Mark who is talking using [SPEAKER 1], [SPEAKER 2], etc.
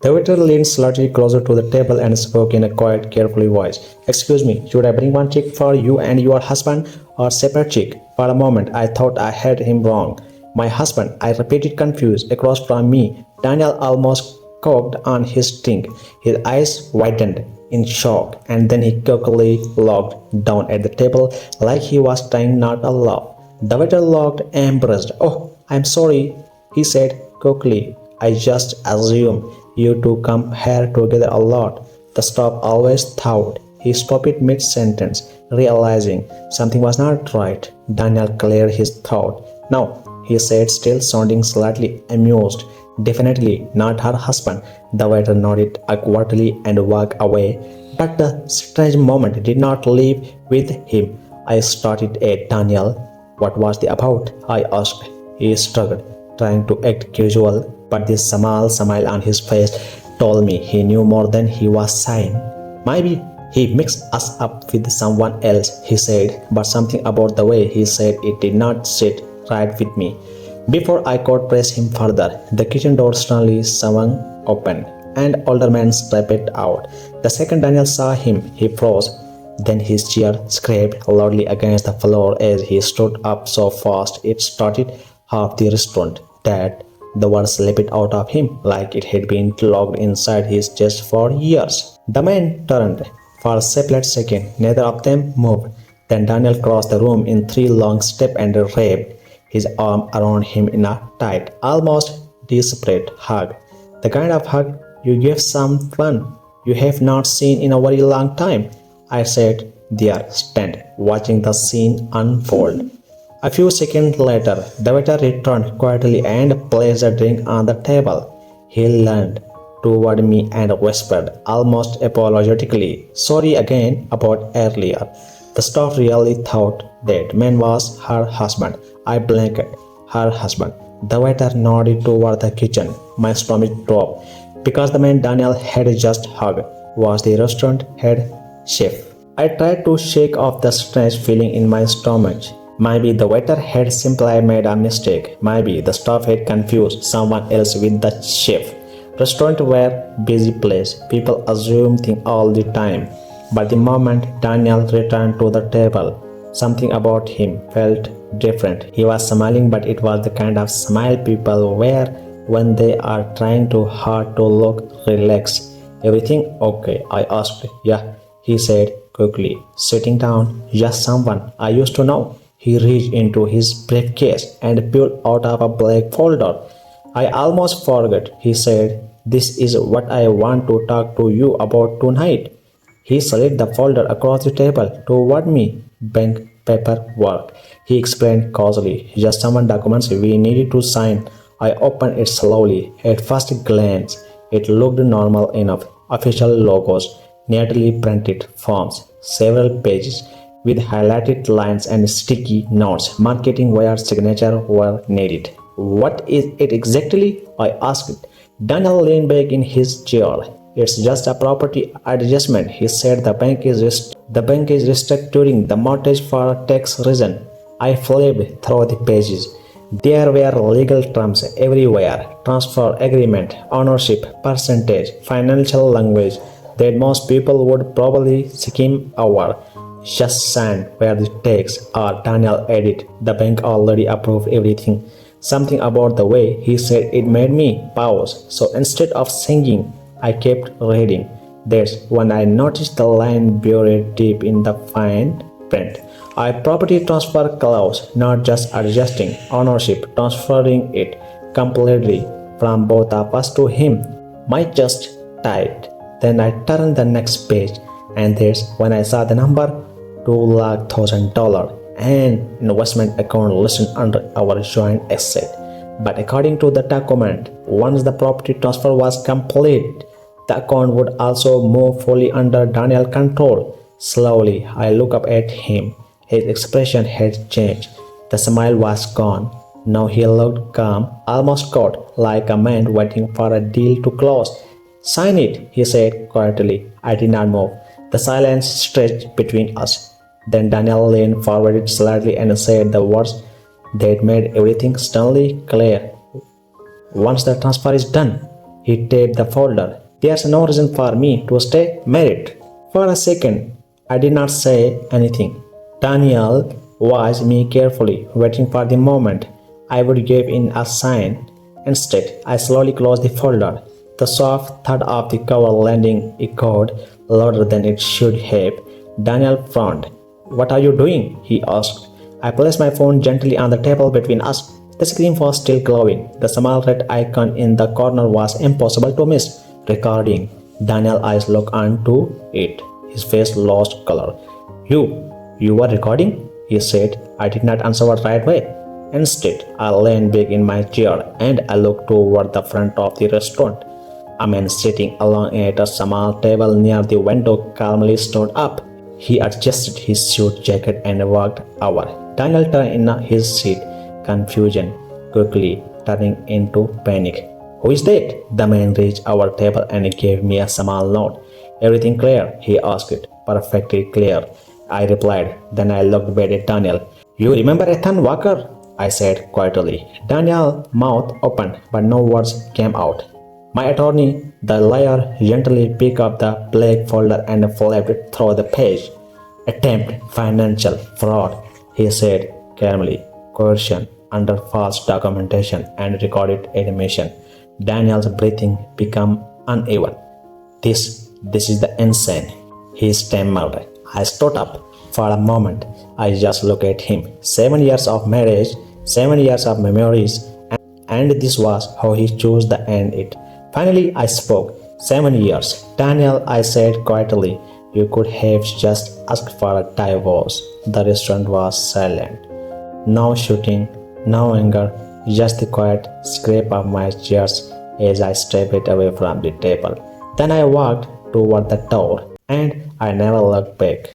[SPEAKER 1] The waiter leaned slightly closer to the table and spoke in a quiet, careful voice. "Excuse me, should I bring one check for you and your husband, or separate check?" For a moment, I thought I had him wrong. "My husband," I repeated, confused. Across from me, Daniel almost cocked on his drink. His eyes widened in shock, and then he quickly looked down at the table like he was trying not to laugh. The waiter looked embarrassed. "Oh, I'm sorry," he said quickly. "I just assumed you two come here together a lot." The staff always thought. He stopped it mid-sentence, realizing something was not right. Daniel cleared his throat. "No," he said, still sounding slightly amused. "Definitely not her husband." The waiter nodded awkwardly and walked away, but the strange moment did not leave with him. I started at Daniel. "What was the about?" I asked. He struggled, trying to act casual, but the small smile on his face told me he knew more than he was saying. "Maybe he mixed us up with someone else," he said, but something about the way he said it did not sit right with me. Before I could press him further, the kitchen door suddenly swung open, and older man stepped out. The second Daniel saw him, he froze. Then his chair scraped loudly against the floor as he stood up so fast it started half the restaurant. "Dad," the word slipped out of him like it had been locked inside his chest for years. The man turned. For a split second, neither of them moved. Then Daniel crossed the room in 3 long steps and wrapped his arm around him in a tight, almost desperate hug. The kind of hug you give someone you have not seen in a very long time. I sat there, stunned, watching the scene unfold. A few seconds later, the waiter returned quietly and placed a drink on the table. He leaned toward me and whispered, almost apologetically, "Sorry again about earlier." The staff really thought that man was her husband. I blinked. "Her husband." The waiter nodded toward the kitchen. My stomach dropped, because the man Daniel had just hugged was the restaurant head chef. I tried to shake off the strange feeling in my stomach. Maybe the waiter had simply made a mistake. Maybe the staff had confused someone else with the chef. Restaurants were busy place. People assume things all the time. But the moment Daniel returned to the table, something about him felt different. He was smiling, but it was the kind of smile people wear when they are trying too hard to look relaxed. "Everything okay?" I asked. "Yeah," he said quickly, sitting down. "Just someone I used to know." He reached into his briefcase and pulled out of a black folder. "I almost forgot," he said. "This is what I want to talk to you about tonight." He slid the folder across the table toward me. "Bank paperwork," he explained cautiously. "Just some documents we needed to sign." I opened it slowly. At first glance, it looked normal enough. Official logos, neatly printed forms, several pages with highlighted lines and sticky notes marking where signature were needed. "What is it exactly?" I asked. Daniel leaned back in his chair. "It's just a property adjustment," he said. The bank is restructuring the mortgage for tax reason." I flipped through the pages. There were legal terms everywhere: transfer agreement, ownership, percentage, financial language that most people would probably skim over. "Just sign where the tax or," Daniel added. "The bank already approved everything." Something about the way he said it made me pause. So instead of singing, I kept reading. That's when I noticed the line buried deep in the fine print. "A property transfer clause, not just adjusting ownership, transferring it completely from both of us to him." My chest tightened. Then I turned the next page, and that's when I saw the number $200,000 and investment account listed under our joint asset. But according to the document, once the property transfer was complete, the account would also move fully under Daniel's control. Slowly, I looked up at him. His expression had changed. The smile was gone. Now he looked calm, almost caught, like a man waiting for a deal to close. "Sign it," he said quietly. I did not move. The silence stretched between us. Then Daniel leaned forward slightly and said the words that made everything suddenly clear. "Once the transfer is done, He taped the folder. There's no reason for me to stay married. For a second, I did not say anything. Daniel watched me carefully, waiting for the moment I would give in a sign. Instead, I slowly closed the folder. The soft thud of the cover landing echoed louder than it should have. Daniel frowned. "What are you doing?" he asked. I placed my phone gently on the table between us. The screen was still glowing. The small red icon in the corner was impossible to miss. Recording. Daniel's eyes looked onto it. His face lost color. You were recording?" he said. I did not answer right away. Instead, I leaned back in my chair and I looked toward the front of the restaurant. A man sitting alone at a small table near the window calmly stood up. He adjusted his suit jacket and walked over. Daniel turned in his seat, confusion quickly turning into panic. "Who is that?" The man reached our table and gave me a small nod. "Everything clear?" he asked. "Perfectly clear," I replied. Then I looked back at Daniel. "You remember Ethan Walker?" I said quietly. Daniel's mouth opened, but no words came out. My attorney, the lawyer, gently picked up the black folder and flipped through the page. "Attempt financial fraud," he said calmly. "Coercion under false documentation and recorded admission." Daniel's breathing became uneven. This is the insane," he stammered. I stood up. For a moment, I just looked at him. 7 years of marriage, 7 years of memories, and this was how he chose to end it. Finally, I spoke. 7 years. "Daniel," I said quietly, "you could have just asked for a divorce." The restaurant was silent. No shooting, no anger, just the quiet scrape of my chairs as I stepped away from the table. Then I walked toward the door, and I never looked back.